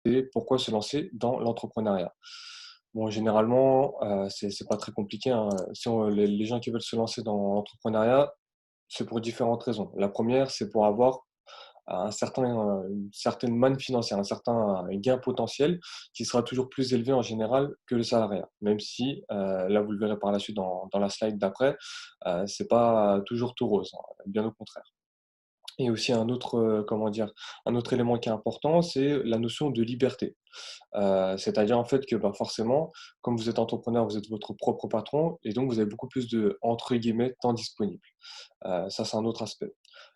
c'est pourquoi se lancer dans l'entrepreneuriat? Bon, généralement, c'est pas très compliqué, hein. Si on les gens qui veulent se lancer dans l'entrepreneuriat, c'est pour différentes raisons. La première, c'est pour avoir une certaine manne financière, un certain gain potentiel qui sera toujours plus élevé en général que le salariat. Même si, là, vous le verrez par la suite dans la slide d'après, c'est pas toujours tout rose, hein, bien au contraire. Et aussi un autre, comment dire? Un autre élément qui est important, c'est la notion de liberté. C'est-à-dire en fait que, bah, forcément, comme vous êtes entrepreneur, vous êtes votre propre patron et donc vous avez beaucoup plus de, entre guillemets, «temps disponible». Ça, c'est un autre aspect.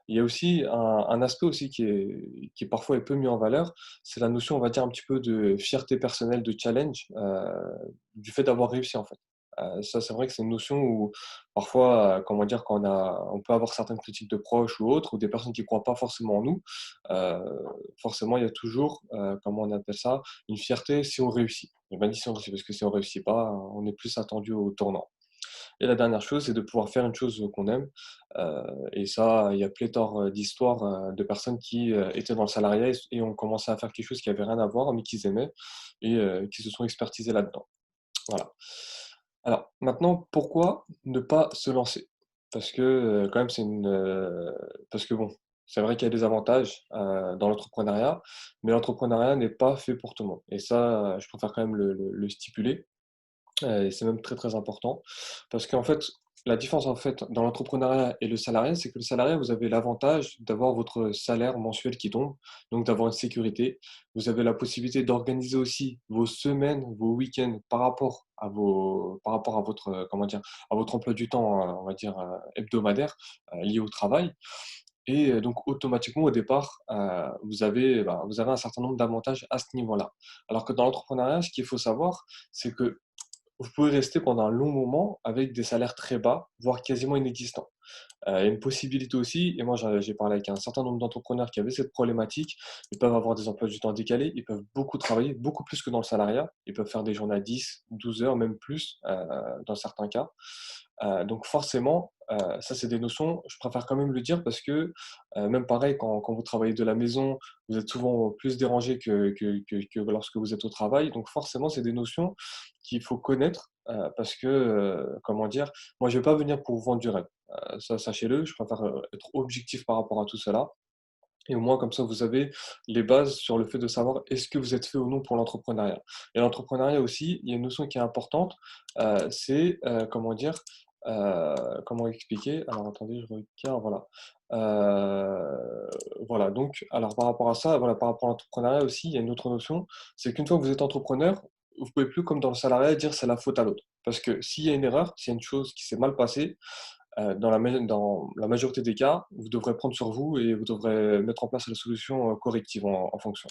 Il y a aussi un aspect aussi qui est parfois est peu mis en valeur, c'est la notion, on va dire, un petit peu de fierté personnelle, de challenge, du fait d'avoir réussi, en fait. Ça, c'est vrai que c'est une notion où parfois, comment dire, quand on peut avoir certaines critiques de proches ou autres, ou des personnes qui ne croient pas forcément en nous, heu, forcément, il y a toujours, comment on appelle ça? Une fierté si on réussit. Et bien dit si on réussit, parce que si on réussit pas, on est plus attendu au tournant. Et la dernière chose, c'est de pouvoir faire une chose qu'on aime, et ça, il y a pléthore, d'histoires, de personnes qui, étaient dans le salariat et ont commencé à faire quelque chose qui avait rien à voir, mais qu'ils aimaient et qui se sont expertisés là-dedans. Voilà. Alors maintenant, pourquoi ne pas se lancer? Parce que, quand même, parce que bon, c'est vrai qu'il y a des avantages, dans l'entrepreneuriat, mais l'entrepreneuriat n'est pas fait pour tout le monde et ça, je préfère quand même le stipuler. Et c'est même très, très important parce qu'en fait, la différence, en fait, dans l'entrepreneuriat et le salariat, c'est que le salariat, vous avez l'avantage d'avoir votre salaire mensuel qui tombe, donc d'avoir une sécurité. Vous avez la possibilité d'organiser aussi vos semaines, vos week-ends par rapport à votre, comment dire? À votre emploi du temps, on va dire, hebdomadaire, lié au travail et donc automatiquement, au départ, vous avez un certain nombre d'avantages à ce niveau-là. Alors que dans l'entrepreneuriat, ce qu'il faut savoir, c'est que vous pouvez rester pendant un long moment avec des salaires très bas, voire quasiment inexistants. Il y a une possibilité aussi, et moi j'ai parlé avec un certain nombre d'entrepreneurs qui avaient cette problématique, ils peuvent avoir des emplois du temps décalés, ils peuvent beaucoup travailler, beaucoup plus que dans le salariat. Ils peuvent faire des journées à 10, 12 heures, même plus, dans certains cas. Donc forcément, ça c'est des notions, je préfère quand même le dire parce que, même pareil quand vous travaillez de la maison, vous êtes souvent plus dérangé que lorsque vous êtes au travail. Donc forcément, c'est des notions qu'il faut connaître, parce que, comment dire? Moi je vais pas venir pour vous vendre du rêve. Ça sachez-le, je préfère, être objectif par rapport à tout cela et au moins comme ça vous avez les bases sur le fait de savoir est-ce que vous êtes fait ou non pour l'entrepreneuriat. Et l'entrepreneuriat aussi, il y a une notion qui est importante, c'est, comment dire? Comment expliquer? Alors attendez, je regarde, voilà. Voilà donc alors par rapport à ça, voilà, par rapport à l'entrepreneuriat aussi, il y a une autre notion, c'est qu'une fois que vous êtes entrepreneur, vous pouvez plus comme dans le salariat dire: «C'est la faute à l'autre». Parce que s'il y a une erreur, s'il y a une chose qui s'est mal passée, dans la majorité des cas, vous devrez prendre sur vous et vous devrez mettre en place la solution, corrective en fonction.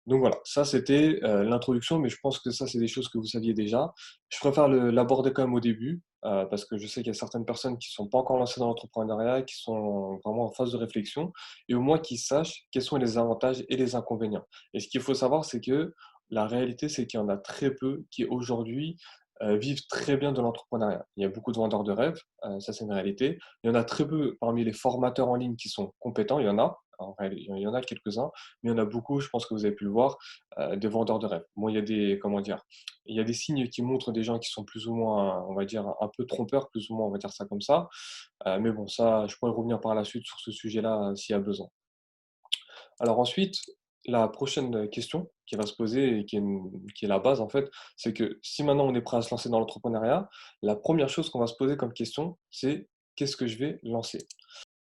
Donc voilà, ça c'était, l'introduction, mais je pense que ça, c'est des choses que vous saviez déjà. Je préfère l'aborder quand même au début, parce que je sais qu'il y a certaines personnes qui sont pas encore lancées dans l'entrepreneuriat, qui sont vraiment en phase de réflexion et au moins qu'ils sachent quels sont les avantages et les inconvénients. Et ce qu'il faut savoir, c'est que la réalité, c'est qu'il y en a très peu qui aujourd'hui, vivent très bien de l'entrepreneuriat. Il y a beaucoup de vendeurs de rêves, ça c'est une réalité. Il y en a très peu parmi les formateurs en ligne qui sont compétents, il y en a, il y en a quelques-uns, mais il y en a beaucoup, je pense que vous avez pu le voir, des vendeurs de rêves. Bon, il y a des, comment dire? Il y a des signes qui montrent des gens qui sont plus ou moins, on va dire, un peu trompeurs, plus ou moins, on va dire ça comme ça. Mais bon, ça, je pourrais revenir par la suite sur ce sujet-là, s'il y a besoin. Alors ensuite, la prochaine question qui va se poser et qui est la base en fait, c'est que si maintenant on est prêt à se lancer dans l'entrepreneuriat, la première chose qu'on va se poser comme question, c'est: «Qu'est-ce que je vais lancer?»